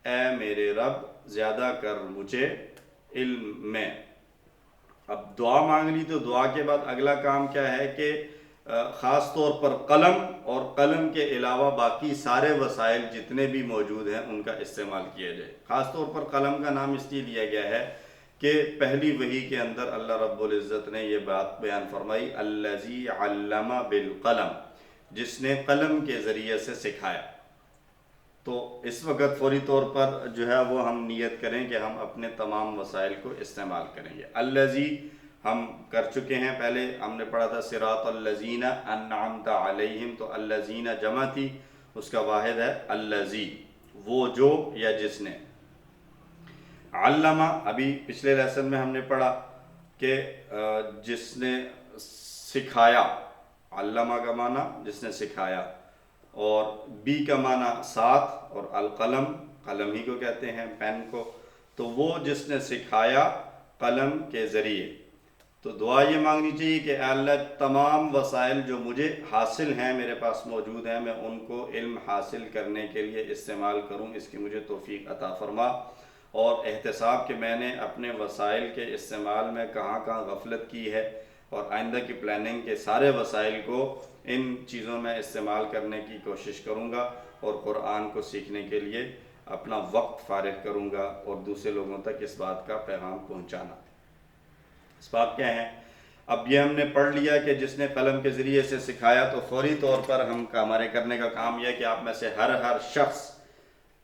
اے میرے رب زیادہ کر مجھے علم میں۔ اب دعا مانگ لی تو دعا کے بعد اگلا کام کیا ہے کہ خاص طور پر قلم اور قلم کے علاوہ باقی سارے وسائل جتنے بھی موجود ہیں ان کا استعمال کیا جائے۔ خاص طور پر قلم کا نام اس لیے لیا گیا ہے کہ پہلی وحی کے اندر اللہ رب العزت نے یہ بات بیان فرمائی، الذی علم بالقلم، جس نے قلم کے ذریعے سے سکھایا۔ تو اس وقت فوری طور پر جو ہے وہ ہم نیت کریں کہ ہم اپنے تمام وسائل کو استعمال کریں گے۔ الذی ہم کر چکے ہیں، پہلے ہم نے پڑھا تھا صراط الذین انعمت علیہم، تو الذین جمع تھی، اس کا واحد ہے الذی، وہ جو یا جس نے۔ علامہ ابھی پچھلے لیسن میں ہم نے پڑھا کہ جس نے سکھایا، علامہ کا معنی جس نے سکھایا، اور بی کا معنی ساتھ، اور القلم قلم ہی کو کہتے ہیں، پین کو، تو وہ جس نے سکھایا قلم کے ذریعے۔ تو دعا یہ مانگنی چاہیے کہ اے اللہ تمام وسائل جو مجھے حاصل ہیں، میرے پاس موجود ہیں، میں ان کو علم حاصل کرنے کے لیے استعمال کروں، اس کی مجھے توفیق عطا فرما، اور احتساب کہ میں نے اپنے وسائل کے استعمال میں کہاں کہاں غفلت کی ہے، اور آئندہ کی پلاننگ کے سارے وسائل کو ان چیزوں میں استعمال کرنے کی کوشش کروں گا، اور قرآن کو سیکھنے کے لیے اپنا وقت فارغ کروں گا، اور دوسرے لوگوں تک اس بات کا پیغام پہنچانا۔ اسباب کیا ہیں؟ اب یہ ہم نے پڑھ لیا کہ جس نے قلم کے ذریعے سے سکھایا، تو فوری طور پر ہمارے کرنے کا کام یہ ہے کہ آپ میں سے ہر شخص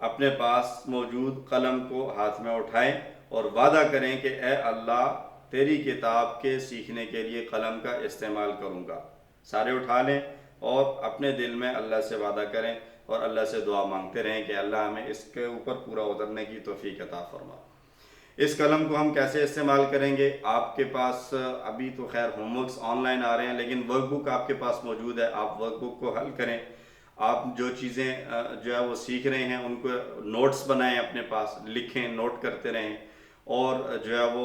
اپنے پاس موجود قلم کو ہاتھ میں اٹھائیں اور وعدہ کریں کہ اے اللہ تیری کتاب کے سیکھنے کے لیے قلم کا استعمال کروں گا۔ سارے اٹھا لیں اور اپنے دل میں اللہ سے وعدہ کریں اور اللہ سے دعا مانگتے رہیں کہ اللہ ہمیں اس کے اوپر پورا اترنے کی توفیق عطا فرما۔ اس قلم کو ہم کیسے استعمال کریں گے؟ آپ کے پاس ابھی تو خیر ہوم ورکس آن لائن آ رہے ہیں، لیکن ورک بک آپ کے پاس موجود ہے، آپ ورک بک کو حل کریں۔ آپ جو چیزیں جو ہے وہ سیکھ رہے ہیں ان کو نوٹس بنائیں، اپنے پاس لکھیں، نوٹ کرتے رہیں، اور جو ہے وہ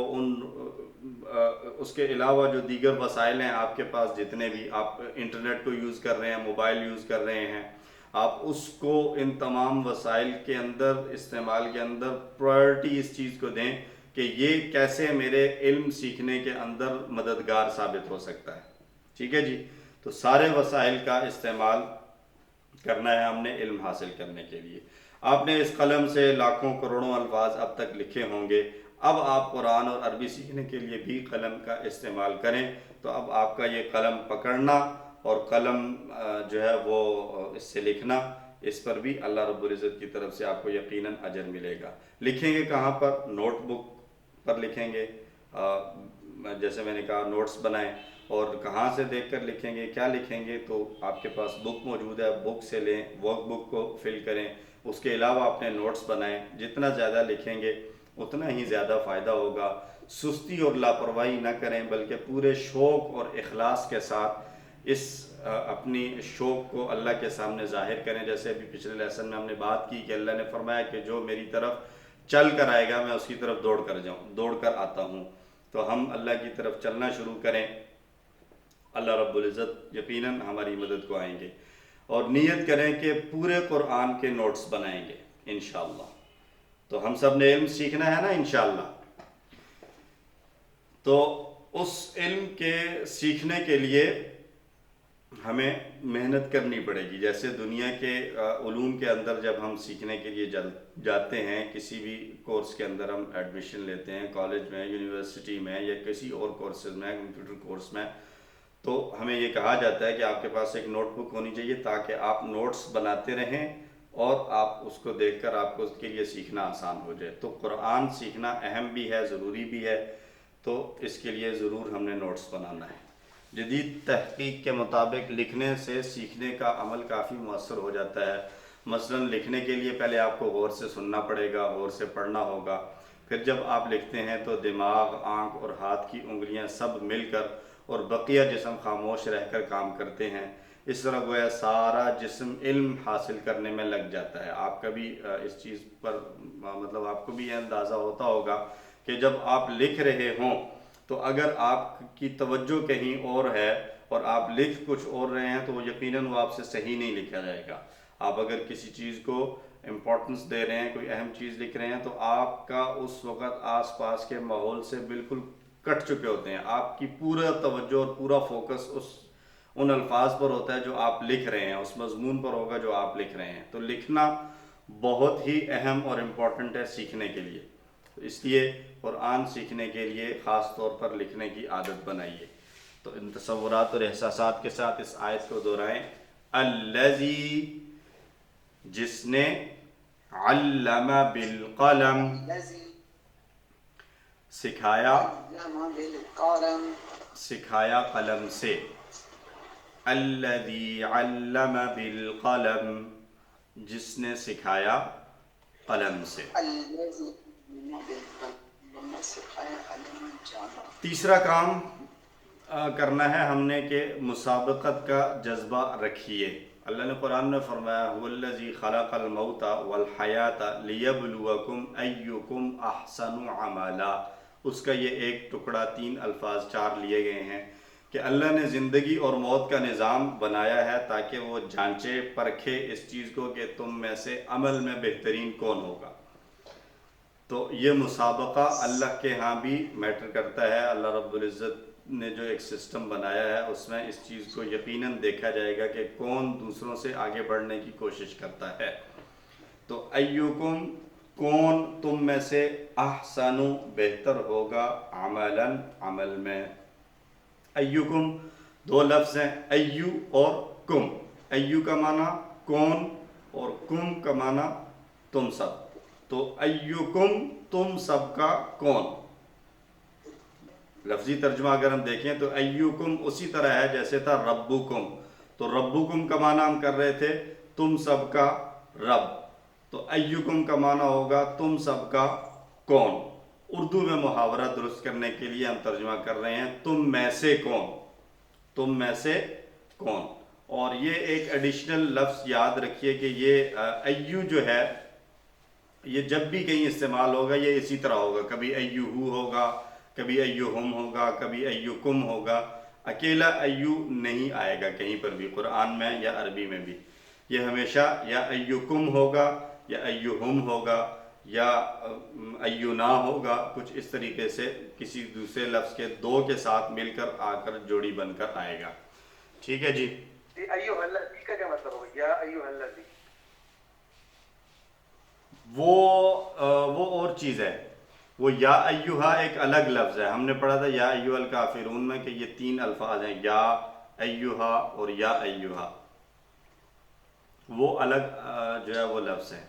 اس کے علاوہ جو دیگر وسائل ہیں آپ کے پاس، جتنے بھی آپ انٹرنیٹ کو یوز کر رہے ہیں، موبائل یوز کر رہے ہیں، آپ اس کو ان تمام وسائل کے اندر استعمال کے اندر پرائرٹی اس چیز کو دیں کہ یہ کیسے میرے علم سیکھنے کے اندر مددگار ثابت ہو سکتا ہے۔ ٹھیک ہے جی، تو سارے وسائل کا استعمال کرنا ہے ہم نے علم حاصل کرنے کے لیے۔ آپ نے اس قلم سے لاکھوں کروڑوں الفاظ اب تک لکھے ہوں گے، اب آپ قرآن اور عربی سیکھنے کے لیے بھی قلم کا استعمال کریں، تو اب آپ کا یہ قلم پکڑنا اور قلم جو ہے وہ اس سے لکھنا، اس پر بھی اللہ رب العزت کی طرف سے آپ کو یقیناً اجر ملے گا۔ لکھیں گے کہاں پر؟ نوٹ بک پر لکھیں گے، جیسے میں نے کہا نوٹس بنائیں، اور کہاں سے دیکھ کر لکھیں گے، کیا لکھیں گے؟ تو آپ کے پاس بک موجود ہے، بک سے لیں، ورک بک کو فل کریں، اس کے علاوہ اپنے نوٹس بنائیں۔ جتنا زیادہ لکھیں گے اتنا ہی زیادہ فائدہ ہوگا۔ سستی اور لاپرواہی نہ کریں، بلکہ پورے شوق اور اخلاص کے ساتھ اس اپنی شوق کو اللہ کے سامنے ظاہر کریں۔ جیسے ابھی پچھلے لیسن میں ہم نے بات کی کہ اللہ نے فرمایا کہ جو میری طرف چل کر آئے گا میں اس کی طرف دوڑ کر آتا ہوں۔ تو ہم اللہ کی طرف چلنا شروع کریں، اللہ رب العزت یقیناً ہماری مدد کو آئیں گے، اور نیت کریں کہ پورے قرآن کے نوٹس بنائیں گے انشاءاللہ۔ تو ہم سب نے علم سیکھنا ہے نا انشاءاللہ، تو اس علم کے سیکھنے کے لیے ہمیں محنت کرنی پڑے گی۔ جیسے دنیا کے علوم کے اندر جب ہم سیکھنے کے لیے جاتے ہیں، کسی بھی کورس کے اندر ہم ایڈمیشن لیتے ہیں، کالج میں، یونیورسٹی میں، یا کسی اور کورسز میں، کمپیوٹر کورس میں، تو ہمیں یہ کہا جاتا ہے کہ آپ کے پاس ایک نوٹ بک ہونی چاہیے تاکہ آپ نوٹس بناتے رہیں اور آپ اس کو دیکھ کر آپ کو اس کے لیے سیکھنا آسان ہو جائے۔ تو قرآن سیکھنا اہم بھی ہے، ضروری بھی ہے، تو اس کے لیے ضرور ہم نے نوٹس بنانا ہے۔ جدید تحقیق کے مطابق لکھنے سے سیکھنے کا عمل کافی مؤثر ہو جاتا ہے۔ مثلاً لکھنے کے لیے پہلے آپ کو غور سے سننا پڑے گا، غور سے پڑھنا ہوگا، پھر جب آپ لکھتے ہیں تو دماغ، آنکھ اور ہاتھ کی انگلیاں سب مل کر اور بقیہ جسم خاموش رہ کر کام کرتے ہیں۔ اس طرح گویا سارا جسم علم حاصل کرنے میں لگ جاتا ہے۔ آپ کا بھی اس چیز پر مطلب آپ کو بھی یہ اندازہ ہوتا ہوگا کہ جب آپ لکھ رہے ہوں تو اگر آپ کی توجہ کہیں اور ہے اور آپ لکھ کچھ اور رہے ہیں تو وہ یقیناً وہ آپ سے صحیح نہیں لکھا جائے گا۔ آپ اگر کسی چیز کو امپورٹنس دے رہے ہیں، کوئی اہم چیز لکھ رہے ہیں، تو آپ کا اس وقت آس پاس کے ماحول سے بالکل کٹ چکے ہوتے ہیں، آپ کی پورا توجہ اور پورا فوکس ان الفاظ پر ہوتا ہے جو آپ لکھ رہے ہیں، اس مضمون پر ہوگا جو آپ لکھ رہے ہیں. تو لکھنا بہت ہی اہم اور امپورٹنٹ ہے سیکھنے کے لیے. اس لیے قرآن سیکھنے کے لیے خاص طور پر لکھنے کی عادت بنائیے. تو ان تصورات اور احساسات کے ساتھ اس آیت کو دہرائیں. الذی، جس نے، علم بالقلم، سکھایا، سکھایا قلم سے. الذی علم بالقلم، جس نے سکھایا قلم سے. تیسرا کام کرنا ہے ہم نے کہ مسابقت کا جذبہ رکھیے. اللہ نے قرآن میں فرمایا هو الذی خلق الموت والحیات لیبلوکم ایکم احسن عملا. اس کا یہ ایک ٹکڑا 3 الفاظ 4 لیے گئے ہیں کہ اللہ نے زندگی اور موت کا نظام بنایا ہے تاکہ وہ جانچے پرکھے اس چیز کو کہ تم میں سے عمل میں بہترین کون ہوگا. تو یہ مسابقہ اللہ کے ہاں بھی میٹر کرتا ہے. اللہ رب العزت نے جو ایک سسٹم بنایا ہے اس میں اس چیز کو یقیناً دیکھا جائے گا کہ کون دوسروں سے آگے بڑھنے کی کوشش کرتا ہے. تو ایکم، کون تم میں سے، احسن، بہتر ہوگا، عملاً، عمل میں. ایکم 2 لفظ ہیں، ایو اور کم. ایو کا معنی کون اور کم کا معنی تم سب. تو ایکم، تم سب کا کون. لفظی ترجمہ اگر ہم دیکھیں تو ایکم اسی طرح ہے جیسے تھا ربکم. تو ربکم کا معنی ہم کر رہے تھے تم سب کا رب. تو ایکم کا معنی ہوگا تم سب کا کون. اردو میں محاورہ درست کرنے کے لیے ہم ترجمہ کر رہے ہیں تم میں سے کون، تم میں سے کون. اور یہ ایک ایڈیشنل لفظ یاد رکھیے کہ یہ ایو جو ہے یہ جب بھی کہیں استعمال ہوگا یہ اسی طرح ہوگا. کبھی ایہو ہوگا، کبھی ایہم ہوگا، کبھی ایکم ہوگا. اکیلا ایو نہیں آئے گا کہیں پر بھی قرآن میں یا عربی میں بھی. یہ ہمیشہ یا ایکم ہوگا یا ایہم ہوگا یا ایونا ہوگا، کچھ اس طریقے سے کسی دوسرے لفظ کے 2 کے ساتھ مل کر آ کر جوڑی بن کر آئے گا. ٹھیک ہے جی. ایوہ الذی کا کیا مطلب ہوگا؟ یا ایوہ الذی وہ اور چیز ہے. وہ یا ایوہا ایک الگ لفظ ہے. ہم نے پڑھا تھا یا ایوہ الکافرون میں کہ یہ 3 الفاظ ہیں، یا ایوہا اور یا ایوہا. وہ الگ جو ہے وہ لفظ ہے.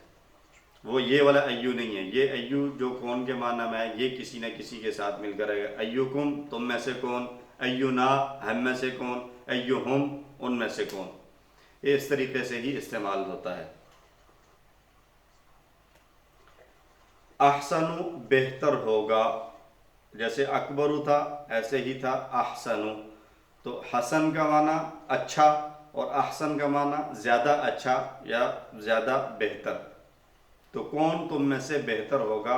وہ یہ والا ایو نہیں ہے. یہ ایو جو کون کے معنی میں ہے یہ کسی نہ کسی کے ساتھ مل کر آئے گا. ایوکم، تم میں سے کون. ایونا، ہم میں سے کون. ایوہم، ان میں سے کون. یہ اس طریقے سے ہی استعمال ہوتا ہے. احسن، بہتر ہوگا. جیسے اکبر تھا ایسے ہی تھا احسن. تو حسن کا معنی اچھا اور احسن کا معنی زیادہ اچھا یا زیادہ بہتر. تو کون تم میں سے بہتر ہوگا.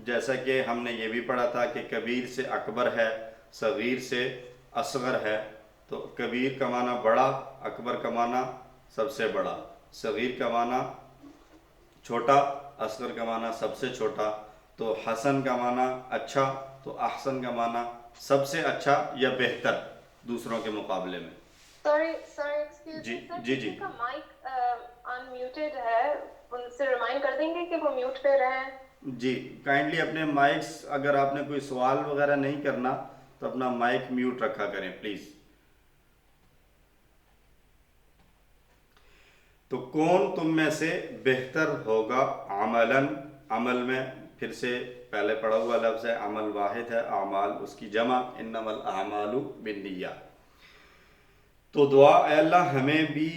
جیسا کہ ہم نے یہ بھی پڑھا تھا کہ کبیر سے اکبر ہے، صغیر سے اصغر ہے. تو کبیر کا معنی بڑا، اکبر کا معنی سب سے بڑا. صغیر کا معنی چھوٹا، اصغر کا معنی سب سے چھوٹا. تو حسن کا معنی اچھا، تو احسن کا معنی سب سے اچھا یا بہتر دوسروں کے مقابلے میں. جی جی جی کا مائک ان میوٹڈ ہے، ان سے ریمائنڈ کر دیں گے کہ وہ میوٹ پہ رہیں. جی کائنڈلی اپنے مائکس، اگر آپ نے کوئی سوال وغیرہ نہیں کرنا تو اپنا مائک میوٹ رکھا کریں پلیز. تو کون تم میں سے بہتر ہوگا عملاً، عمل میں. پھر سے پہلے پڑھا ہوا لفظ ہے، عمل واحد ہے، اعمال اس کی جمع، انما الاعمال بالنیات. تو دعا، اے اللہ ہمیں بھی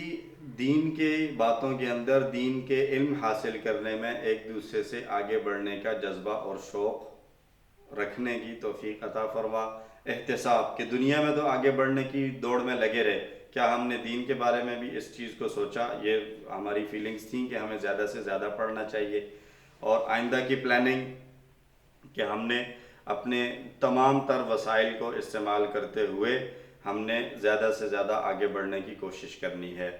دین کے باتوں کے اندر، دین کے علم حاصل کرنے میں ایک دوسرے سے آگے بڑھنے کا جذبہ اور شوق رکھنے کی توفیق عطا فرما. احتساب کہ دنیا میں تو آگے بڑھنے کی دوڑ میں لگے رہے، کیا ہم نے دین کے بارے میں بھی اس چیز کو سوچا. یہ ہماری فیلنگز تھیں کہ ہمیں زیادہ سے زیادہ پڑھنا چاہیے. اور آئندہ کی پلاننگ کہ ہم نے اپنے تمام تر وسائل کو استعمال کرتے ہوئے ہم نے زیادہ سے زیادہ آگے بڑھنے کی کوشش کرنی ہے.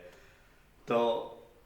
تو